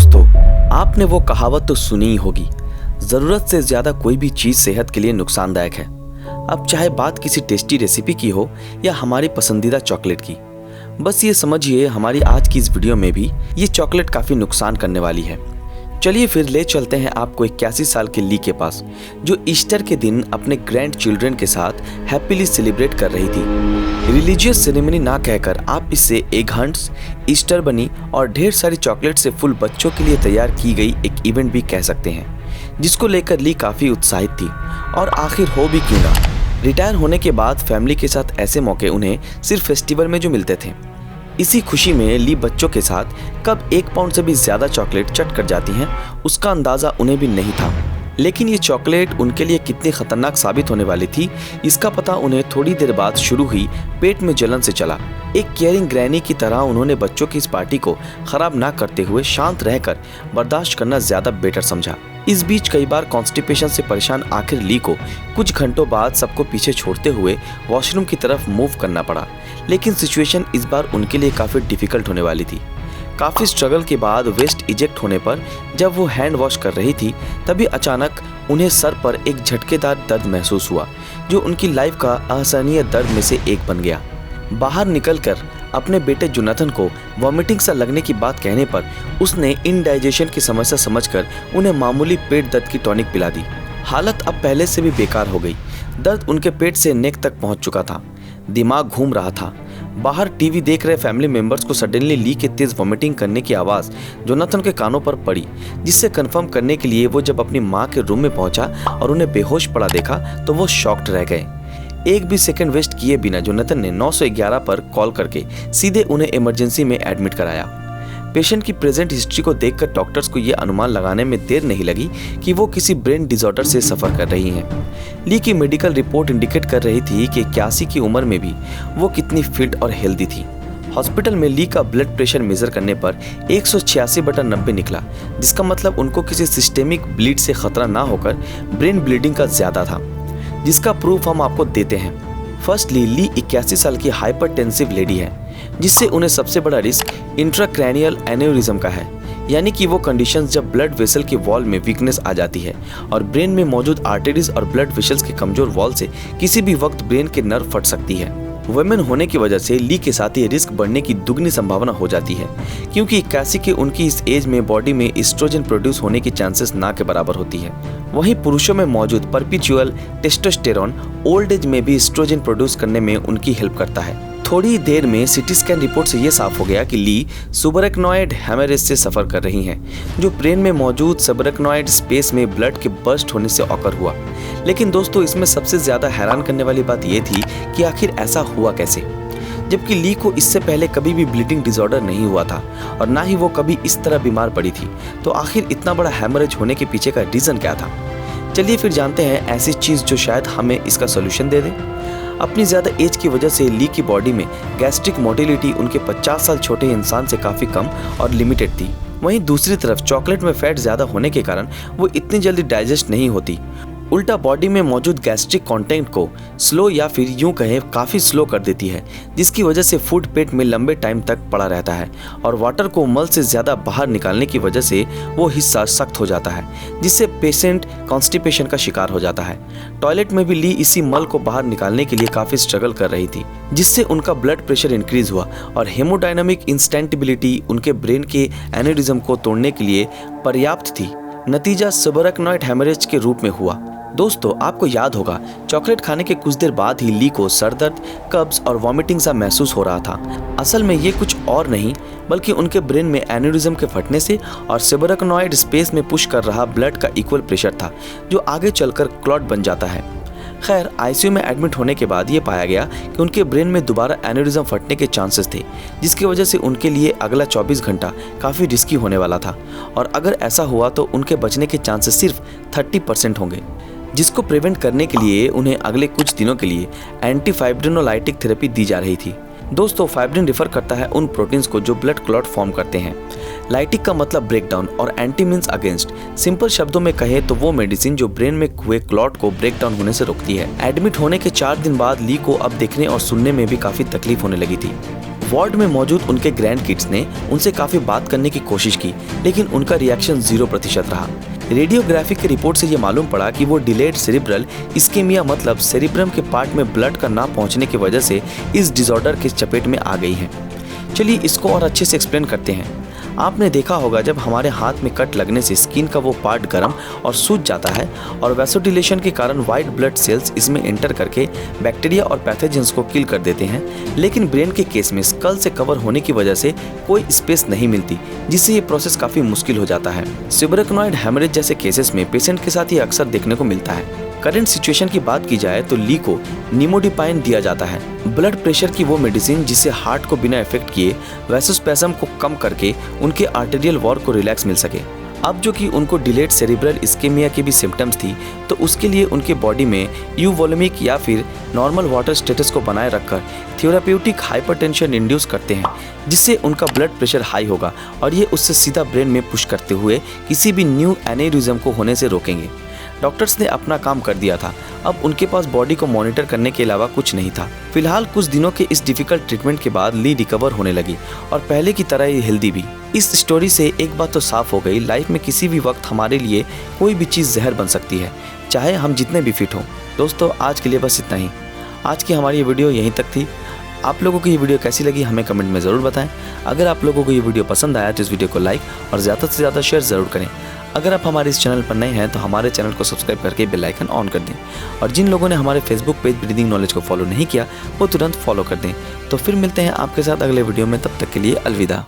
दोस्तों, आपने वो कहावत तो सुनी ही होगी, ज़रूरत से ज़्यादा कोई भी चीज़ सेहत के लिए नुकसानदायक है। अब चाहे बात किसी टेस्टी रेसिपी की हो या हमारी पसंदीदा चॉकलेट की, बस ये समझिए हमारी आज की इस वीडियो में भी ये चॉकलेट काफ़ी नुकसान करने वाली है। चलिए फिर ले चलते हैं आपको 81 साल के ली के पास, जो ईस्टर के दिन अपने ग्रैंड चिल्ड्रन के साथ हैप्पीली सेलिब्रेट कर रही थी। रिलीजियस सेरेमनी ना कहकर आप इसे एग हंट्स, ईस्टर बनी और ढेर सारी चॉकलेट से फुल बच्चों के लिए तैयार की गई एक इवेंट भी कह सकते हैं, जिसको लेकर ली काफ़ी उत्साहित थी। और आखिर हो भी क्यों ना, रिटायर होने के बाद फैमिली के साथ ऐसे मौके उन्हें सिर्फ फेस्टिवल में जो मिलते थे। इसी खुशी में ली बच्चों के साथ कब 1 पाउंड से भी ज़्यादा चॉकलेट चट कर जाती हैं, उसका अंदाज़ा उन्हें भी नहीं था। लेकिन ये चॉकलेट उनके लिए कितनी खतरनाक साबित होने वाली थी, इसका पता उन्हें थोड़ी देर बाद शुरू हुई पेट में जलन से चला। एक केयरिंग ग्रैनी की तरह उन्होंने बच्चों की इस पार्टी को खराब ना करते हुए शांत रहकर बर्दाश्त करना ज़्यादा बेटर समझा। इस बीच कई बार कॉन्स्टिपेशन से परेशान आखिर ली को कुछ घंटों बाद सबको पीछे छोड़ते हुए वॉशरूम की तरफ मूव करना पड़ा। लेकिन सिचुएशन इस बार उनके लिए काफ़ी डिफ़िकल्ट होने वाली थी। काफ़ी स्ट्रगल के बाद वेस्ट इजेक्ट होने पर जब वो हैंड वॉश कर रही थी, तभी अचानक उन्हें सर पर एक झटकेदार दर्द महसूस हुआ, जो उनकी लाइफ का असहनीय दर्द में से एक बन गया। बाहर निकलकर अपने बेटे जोनाथन को वॉमिटिंग सा लगने की बात कहने पर उसने इनडाइजेशन की समस्या समझकर उन्हें मामूली पेट दर्द की टॉनिक पिला दी। हालत अब पहले से भी बेकार हो गई। दर्द उनके पेट से नेक तक पहुंच चुका था, दिमाग घूम रहा था। बाहर टीवी देख रहे फैमिली मेंबर्स को सडनली ली के तेज वॉमिटिंग करने की आवाज़ जोनाथन के कानों पर पड़ी, जिससे कंफर्म करने के लिए वो जब अपनी माँ के रूम में पहुंचा और उन्हें बेहोश पड़ा देखा तो वो शॉक्ड रह गए। एक भी सेकंड वेस्ट किए बिना जोनाथन ने 911 पर कॉल करके सीधे उन्हें इमरजेंसी में एडमिट कराया। पेशेंट की प्रेजेंट हिस्ट्री को देखकर डॉक्टर्स को ये अनुमान लगाने में देर नहीं लगी कि वो किसी ब्रेन डिसऑर्डर से सफ़र कर रही हैं। ली की मेडिकल रिपोर्ट इंडिकेट कर रही थी कि 81 की उम्र में भी वो कितनी फिट और हेल्दी थी। हॉस्पिटल में ली का ब्लड प्रेशर मेजर करने पर 186/90 निकला, जिसका मतलब उनको किसी सिस्टेमिक ब्लीड से खतरा ना होकर ब्रेन ब्लीडिंग का ज़्यादा था, जिसका प्रूफ हम आपको देते हैं। फर्स्टली ली 81 साल की हाइपरटेंसिव लेडी है, जिससे उन्हें सबसे बड़ा रिस्क इंट्राक्रैनियल एन्यूरिज्म का है, यानी कि वो कंडीशंस जब ब्लड वेसल के वॉल में वीकनेस आ जाती है और ब्रेन में मौजूद आर्टरीज और ब्लड वेसल्स के कमजोर वॉल से किसी भी वक्त ब्रेन के नर्व फट सकती है। वुमेन होने की वजह से ली के साथ ये रिस्क बढ़ने की दुगनी संभावना हो जाती है, क्योंकि 81 की उनकी इस एज में बॉडी में एस्ट्रोजन प्रोड्यूस होने की चांसेस ना के बराबर होती है। वहीं पुरुषों में मौजूद परपेचुअल टेस्टोस्टेरोन ओल्ड एज में भी एस्ट्रोजन प्रोड्यूस करने में उनकी हेल्प करता है। थोड़ी देर में सीटी स्कैन रिपोर्ट से ये साफ हो गया कि ली सुबरकनॉइड हेमरेज से सफ़र कर रही हैं, जो ब्रेन में मौजूद सबरकनॉइड स्पेस में ब्लड के बर्स्ट होने से ऑकर हुआ। लेकिन दोस्तों, इसमें सबसे ज़्यादा हैरान करने वाली बात ये थी कि आखिर ऐसा हुआ कैसे, जबकि ली को इससे पहले कभी भी ब्लीडिंग डिसऑर्डर नहीं हुआ था और ना ही वो कभी इस तरह बीमार पड़ी थी। तो आखिर इतना बड़ा हेमरेज होने के पीछे का रीज़न क्या था? चलिए फिर जानते हैं ऐसी चीज़ जो शायद हमें इसका सोल्यूशन दे दे। अपनी ज़्यादा एज की वजह से ली की बॉडी में गैस्ट्रिक मोटिलिटी उनके 50 साल छोटे इंसान से काफ़ी कम और लिमिटेड थी। वहीं दूसरी तरफ चॉकलेट में फैट ज़्यादा होने के कारण वो इतनी जल्दी डाइजेस्ट नहीं होती, उल्टा बॉडी में मौजूद गैस्ट्रिक कंटेंट को स्लो या फिर यूं कहें काफ़ी स्लो कर देती है, जिसकी वजह से फूड पेट में लंबे टाइम तक पड़ा रहता है और वाटर को मल से ज़्यादा बाहर निकालने की वजह से वो हिस्सा सख्त हो जाता है, जिससे पेशेंट कॉन्स्टिपेशन का शिकार हो जाता है। टॉयलेट में भी ली इसी मल को बाहर निकालने के लिए काफ़ी स्ट्रगल कर रही थी, जिससे उनका ब्लड प्रेशर इंक्रीज हुआ और हेमोडायनामिक इंस्टेंटिबिलिटी उनके ब्रेन के एन्यूरिज्म को तोड़ने के लिए पर्याप्त थी। नतीजा सबरकनॉइड हेमरेज के रूप में हुआ। दोस्तों, आपको याद होगा चॉकलेट खाने के कुछ देर बाद ही ली को सर दर्द, कब्ज और वॉमिटिंग सा महसूस हो रहा था। असल में ये कुछ और नहीं बल्कि उनके ब्रेन में एन्यूरिज्म के फटने से और सबरकनॉइड स्पेस में पुश कर रहा ब्लड का इक्वल प्रेशर था, जो आगे चलकर क्लॉट बन जाता है। खैर, आईसीयू में एडमिट होने के बाद ये पाया गया कि उनके ब्रेन में दोबारा एन्यूरिज्म फटने के चांसेस थे, जिसकी वजह से उनके लिए अगला 24 घंटा काफ़ी रिस्की होने वाला था और अगर ऐसा हुआ तो उनके बचने के चांसेस सिर्फ 30% होंगे, जिसको प्रिवेंट करने के लिए उन्हें अगले कुछ दिनों के लिए एंटीफाइब्रिनोलाइटिक थेरेपी दी जा रही थी। दोस्तों, फाइब्रिन रिफर करता है उन प्रोटीन्स को जो ब्लड क्लॉट फॉर्म करते हैं। लाइटिक का मतलब ब्रेकडाउन और एंटी मीन्स अगेंस्ट। सिंपल शब्दों में कहे तो वो मेडिसिन जो ब्रेन में हुए क्लॉट को ब्रेकडाउन होने से रोकती है। एडमिट होने के 4 दिन बाद ली को अब देखने और सुनने में भी काफ़ी तकलीफ होने लगी थी। वार्ड में मौजूद उनके ग्रैंड किड्स ने उनसे काफ़ी बात करने की कोशिश की, लेकिन उनका रिएक्शन 0% रहा। रेडियोग्राफी की रिपोर्ट से ये मालूम पड़ा कि वो डिलेड सेरिब्रल इस्केमिया मतलब सेरिब्रम के पार्ट में ब्लड का ना पहुंचने की वजह से इस डिसऑर्डर के चपेट में आ गई हैं। चलिए इसको और अच्छे से एक्सप्लेन करते हैं। आपने देखा होगा जब हमारे हाथ में कट लगने से स्किन का वो पार्ट गर्म और सूज जाता है और वैसोडिलेशन के कारण वाइट ब्लड सेल्स इसमें एंटर करके बैक्टीरिया और पैथोजेंस को किल कर देते हैं। लेकिन ब्रेन के केस में स्कल से कवर होने की वजह से कोई स्पेस नहीं मिलती, जिससे ये प्रोसेस काफ़ी मुश्किल हो जाता है। सुबरेक्नॉइड हेमरेज जैसे केसेस में पेशेंट के साथ ये अक्सर देखने को मिलता है। करंट सिचुएशन की बात की जाए तो ली को निमोडिपाइन दिया जाता है, ब्लड प्रेशर की वो मेडिसिन जिससे हार्ट को बिना इफेक्ट किए वैसोस्पैज्म को कम करके उनके आर्टेरियल वॉल को रिलैक्स मिल सके। अब जो कि उनको डिलेड सेरिब्रल इस्केमिया की भी सिम्टम्स थी, तो उसके लिए उनके बॉडी में यूवोलेमिक या फिर नॉर्मल वाटर स्टेटस को बनाए रखकर थेराप्यूटिक हाइपरटेंशन इंड्यूस करते हैं, जिससे उनका ब्लड प्रेशर हाई होगा और ये उससे सीधा ब्रेन में पुश करते हुए किसी भी न्यू एनेरिज्म को होने से रोकेंगे। डॉक्टर्स ने अपना काम कर दिया था, अब उनके पास बॉडी को मॉनिटर करने के अलावा कुछ नहीं था। फिलहाल कुछ दिनों के इस डिफिकल्ट ट्रीटमेंट के बाद ली रिकवर होने लगी और पहले की तरह ही हेल्दी भी। इस स्टोरी से एक बात तो साफ हो गई, लाइफ में किसी भी वक्त हमारे लिए कोई भी चीज़ जहर बन सकती है, चाहे हम जितने भी फिट हों। दोस्तों आज के लिए बस इतना ही। आज की हमारी ये वीडियो यहीं तक थी। आप लोगों को ये वीडियो कैसी लगी हमें कमेंट में ज़रूर बताएं। अगर आप लोगों को ये वीडियो पसंद आया तो इस वीडियो को लाइक और ज़्यादा से ज़्यादा शेयर ज़रूर करें। अगर आप हमारे इस चैनल पर नए हैं तो हमारे चैनल को सब्सक्राइब करके बेल आइकन ऑन कर दें और जिन लोगों ने हमारे फेसबुक पेज ब्रीदिंग नॉलेज को फॉलो नहीं किया वो तुरंत फॉलो कर दें। तो फिर मिलते हैं आपके साथ अगले वीडियो में, तब तक के लिए अलविदा।